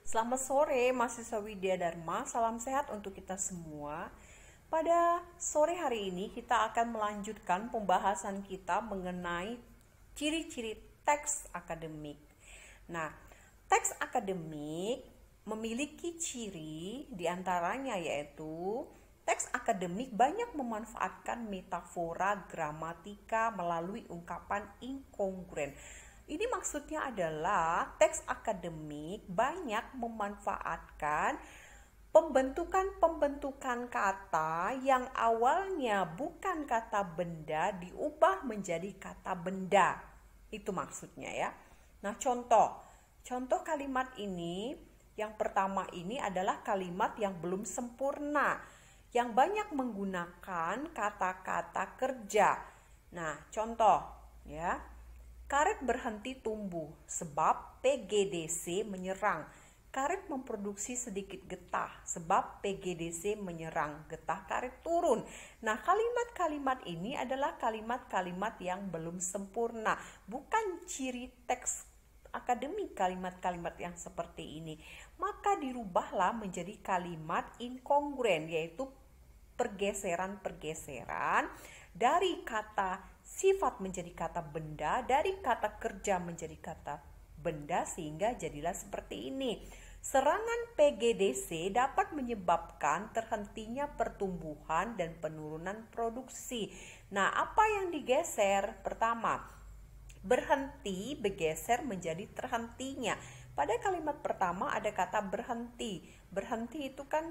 Selamat sore mahasiswa Widya Dharma, salam sehat untuk kita semua. Pada sore hari ini kita akan melanjutkan pembahasan kita mengenai ciri-ciri teks akademik. Nah, teks akademik memiliki ciri diantaranya yaitu teks akademik banyak memanfaatkan metafora, gramatika melalui ungkapan inkongruen. Ini maksudnya adalah teks akademik banyak memanfaatkan pembentukan kata yang awalnya bukan kata benda diubah menjadi kata benda. Itu maksudnya ya. Nah, contoh kalimat ini yang pertama ini adalah kalimat yang belum sempurna, yang banyak menggunakan kata-kata kerja. Nah, contoh ya. Karet berhenti tumbuh sebab PGDC menyerang. Karet memproduksi sedikit getah sebab PGDC menyerang. Getah karet turun. Nah, kalimat-kalimat ini adalah kalimat-kalimat yang belum sempurna. Bukan ciri teks akademik kalimat-kalimat yang seperti ini. Maka dirubahlah menjadi kalimat inkongruen, yaitu pergeseran-pergeseran dari kata sifat menjadi kata benda, dari kata kerja menjadi kata benda, sehingga jadilah seperti ini. Serangan PGDC dapat menyebabkan terhentinya pertumbuhan dan penurunan produksi. Nah, apa yang digeser? Pertama, berhenti bergeser menjadi terhentinya. Pada kalimat pertama ada kata berhenti. Berhenti itu kan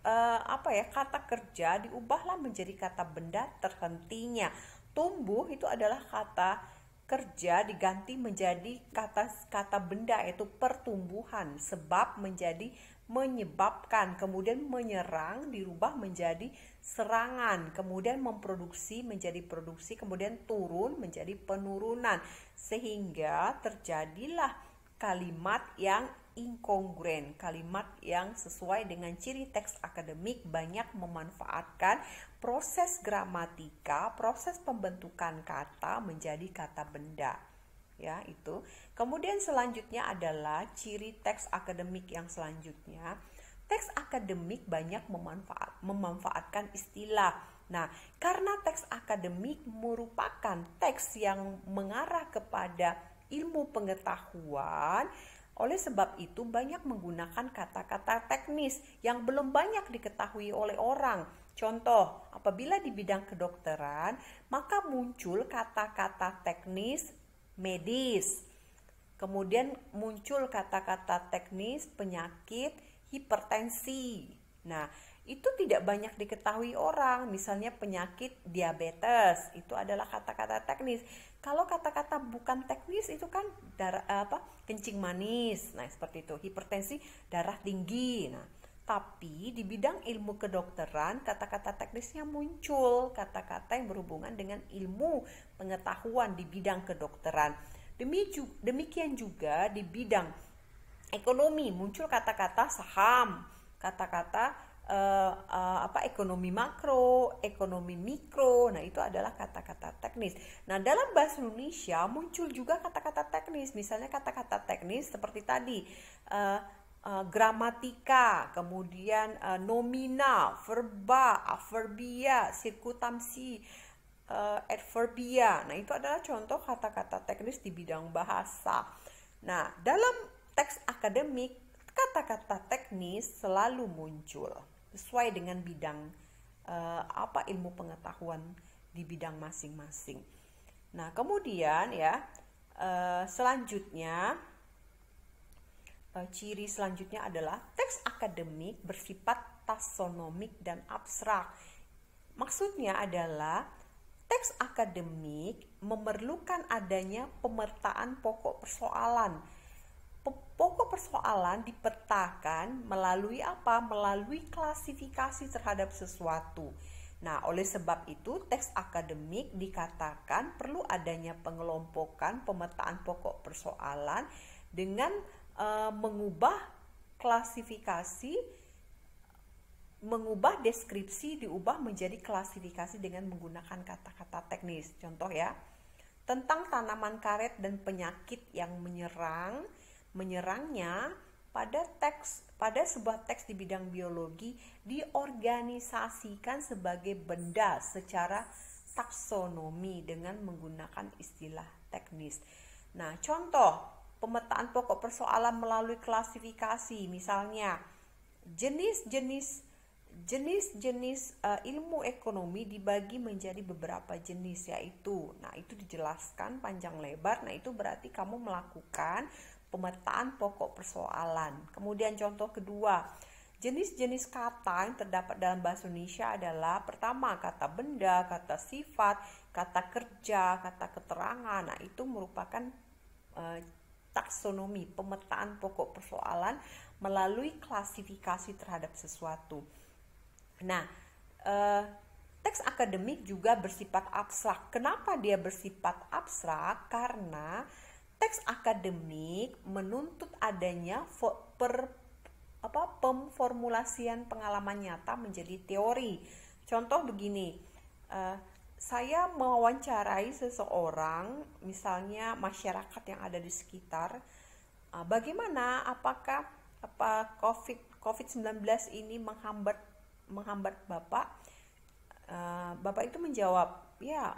kata kerja diubahlah menjadi kata benda, terhentinya. Tumbuh itu adalah kata kerja diganti menjadi kata benda, yaitu pertumbuhan. Sebab menjadi menyebabkan, kemudian menyerang dirubah menjadi serangan, kemudian memproduksi menjadi produksi, kemudian turun menjadi penurunan, sehingga terjadilah kalimat yang inkongruen, kalimat yang sesuai dengan ciri teks akademik banyak memanfaatkan proses gramatika, proses pembentukan kata menjadi kata benda. Ya, itu. Kemudian selanjutnya adalah ciri teks akademik yang selanjutnya. Teks akademik banyak memanfaatkan istilah. Nah, karena teks akademik merupakan teks yang mengarah kepada ilmu pengetahuan, oleh sebab itu banyak menggunakan kata-kata teknis yang belum banyak diketahui oleh orang. Contoh, apabila di bidang kedokteran, maka muncul kata-kata teknis medis. Kemudian muncul kata-kata teknis penyakit hipertensi. Nah, itu tidak banyak diketahui orang. Misalnya penyakit diabetes, itu adalah kata-kata teknis. Kalau kata-kata bukan teknis itu kan kencing manis. Nah, seperti itu. Hipertensi, darah tinggi. Nah, tapi di bidang ilmu kedokteran kata-kata teknisnya muncul, kata-kata yang berhubungan dengan ilmu pengetahuan di bidang kedokteran. Demikian juga di bidang ekonomi muncul kata-kata saham, kata-kata ekonomi makro, ekonomi mikro. Nah, itu adalah kata-kata teknis. Nah, dalam bahasa Indonesia muncul juga kata-kata teknis. Misalnya kata-kata teknis seperti tadi, gramatika, kemudian nomina, verba, adverbia, sirkutansi, adverbia. Nah, itu adalah contoh kata-kata teknis di bidang bahasa. Nah, dalam teks akademik kata-kata teknis selalu muncul sesuai dengan bidang ilmu pengetahuan di bidang masing-masing. Nah, kemudian ya selanjutnya ciri selanjutnya adalah teks akademik bersifat taksonomik dan abstrak. Maksudnya adalah teks akademik memerlukan adanya pemetaan pokok persoalan. Pokok persoalan dipetakan melalui apa? Melalui klasifikasi terhadap sesuatu. Nah, oleh sebab itu teks akademik dikatakan perlu adanya pengelompokan pemetaan pokok persoalan dengan mengubah klasifikasi, mengubah deskripsi diubah menjadi klasifikasi dengan menggunakan kata-kata teknis. Contoh ya, tentang tanaman karet dan penyakit yang menyerangnya pada sebuah teks di bidang biologi diorganisasikan sebagai benda secara taksonomi dengan menggunakan istilah teknis. Nah, contoh pemetaan pokok persoalan melalui klasifikasi, misalnya jenis-jenis ilmu ekonomi dibagi menjadi beberapa jenis, yaitu, nah itu dijelaskan panjang lebar. Nah itu berarti kamu melakukan pemetaan pokok persoalan. Kemudian contoh kedua, jenis-jenis kata yang terdapat dalam bahasa Indonesia adalah pertama kata benda, kata sifat, kata kerja, kata keterangan. Nah itu merupakan taksonomi, pemetaan pokok persoalan melalui klasifikasi terhadap sesuatu. Nah, teks akademik juga bersifat abstrak. Kenapa dia bersifat abstrak? Karena teks akademik menuntut adanya pemformulasian pengalaman nyata menjadi teori. Contoh begini, saya mewawancarai seseorang, misalnya masyarakat yang ada di sekitar, bagaimana apakah COVID-19 ini menghambat Bapak? Bapak itu menjawab, ya,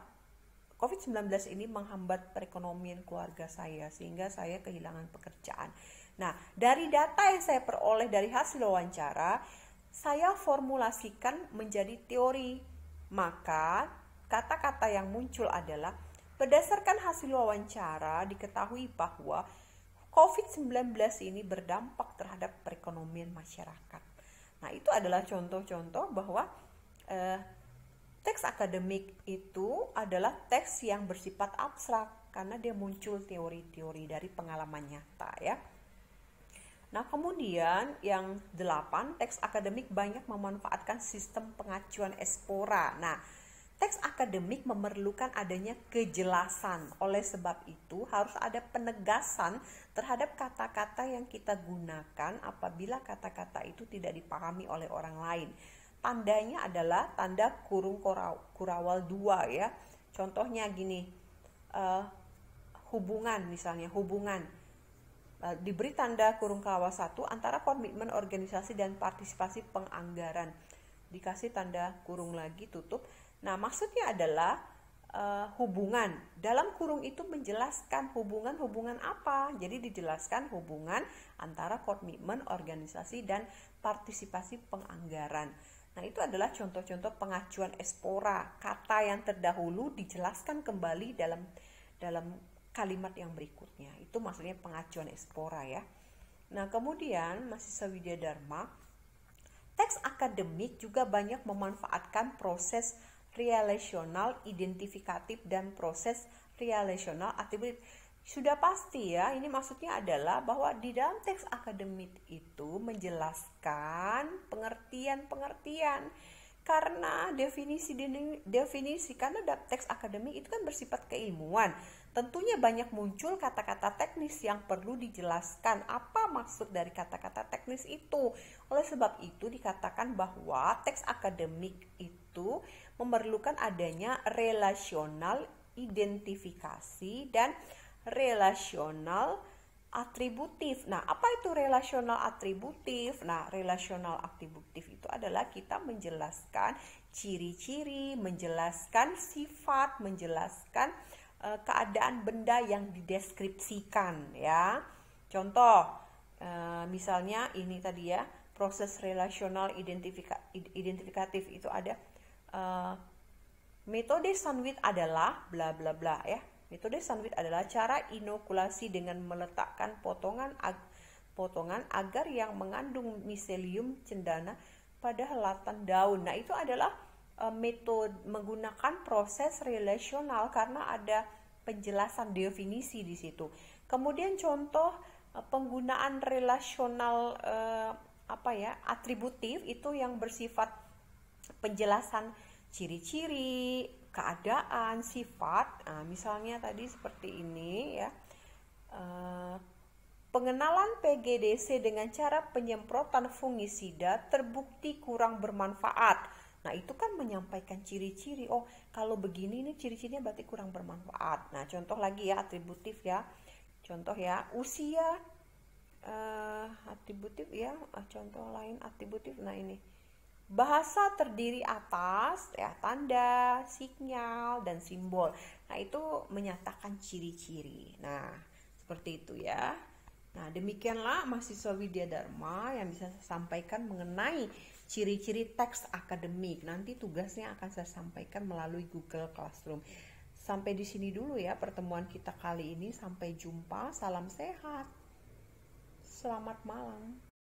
COVID-19 ini menghambat perekonomian keluarga saya sehingga saya kehilangan pekerjaan. Nah, dari data yang saya peroleh dari hasil wawancara, saya formulasikan menjadi teori. Maka kata-kata yang muncul adalah, berdasarkan hasil wawancara diketahui bahwa COVID-19 ini berdampak terhadap perekonomian masyarakat. Nah, itu adalah contoh-contoh bahwa teks akademik itu adalah teks yang bersifat abstrak karena dia muncul teori-teori dari pengalaman nyata, ya. Nah, kemudian yang 8, teks akademik banyak memanfaatkan sistem pengacuan espora. Nah, teks akademik memerlukan adanya kejelasan. Oleh sebab itu, harus ada penegasan terhadap kata-kata yang kita gunakan apabila kata-kata itu tidak dipahami oleh orang lain. Tandanya adalah tanda kurung kurawal 2, ya. Contohnya gini, hubungan, misalnya hubungan. Diberi tanda kurung kurawal 1 antara komitmen organisasi dan partisipasi penganggaran. Dikasih tanda kurung lagi, tutup. Nah, maksudnya adalah hubungan. Dalam kurung itu menjelaskan hubungan apa. Jadi dijelaskan hubungan antara komitmen organisasi dan partisipasi penganggaran. Nah, itu adalah contoh-contoh pengacuan espora. Kata yang terdahulu dijelaskan kembali dalam kalimat yang berikutnya. Itu maksudnya pengacuan espora, ya. Nah, kemudian mahasiswa Widya Dharma, teks akademik juga banyak memanfaatkan proses relasional identifikatif dan proses relasional atributif. Sudah pasti, ya, ini maksudnya adalah bahwa di dalam teks akademik itu menjelaskan pengertian-pengertian. Karena definisi karena teks akademik itu kan bersifat keilmuan. Tentunya banyak muncul kata-kata teknis yang perlu dijelaskan apa maksud dari kata-kata teknis itu. Oleh sebab itu dikatakan bahwa teks akademik itu memerlukan adanya relasional identifikasi dan relasional atributif. Nah, apa itu relasional atributif? Nah, relasional atributif itu adalah kita menjelaskan ciri-ciri, menjelaskan sifat, menjelaskan keadaan benda yang dideskripsikan, ya. Contoh, misalnya ini tadi, ya, proses relasional identifikatif itu ada metode Sandwich adalah bla bla bla, ya. Metode Sandwich adalah cara inokulasi dengan meletakkan potongan agar yang mengandung miselium cendana pada helatan daun. Nah, itu adalah metode menggunakan proses relasional karena ada penjelasan definisi di situ. Kemudian contoh penggunaan relasional atributif itu yang bersifat penjelasan ciri-ciri, keadaan, sifat. Nah, misalnya tadi seperti ini, ya. Pengenalan PGDC dengan cara penyemprotan fungisida terbukti kurang bermanfaat. Nah, itu kan menyampaikan ciri-ciri. Oh, kalau begini ini ciri-cirinya berarti kurang bermanfaat. Nah, contoh lagi, ya, atributif, ya. Contoh, ya, usia Atributif ya, contoh lain atributif. Nah ini bahasa terdiri atas ya tanda, sinyal, dan simbol. Nah itu menyatakan ciri-ciri. Nah seperti itu ya. Nah demikianlah mahasiswa Widya Dharma yang bisa saya sampaikan mengenai ciri-ciri teks akademik. Nanti tugasnya akan saya sampaikan melalui Google Classroom. Sampai di sini dulu ya pertemuan kita kali ini. Sampai jumpa. Salam sehat. Selamat malam.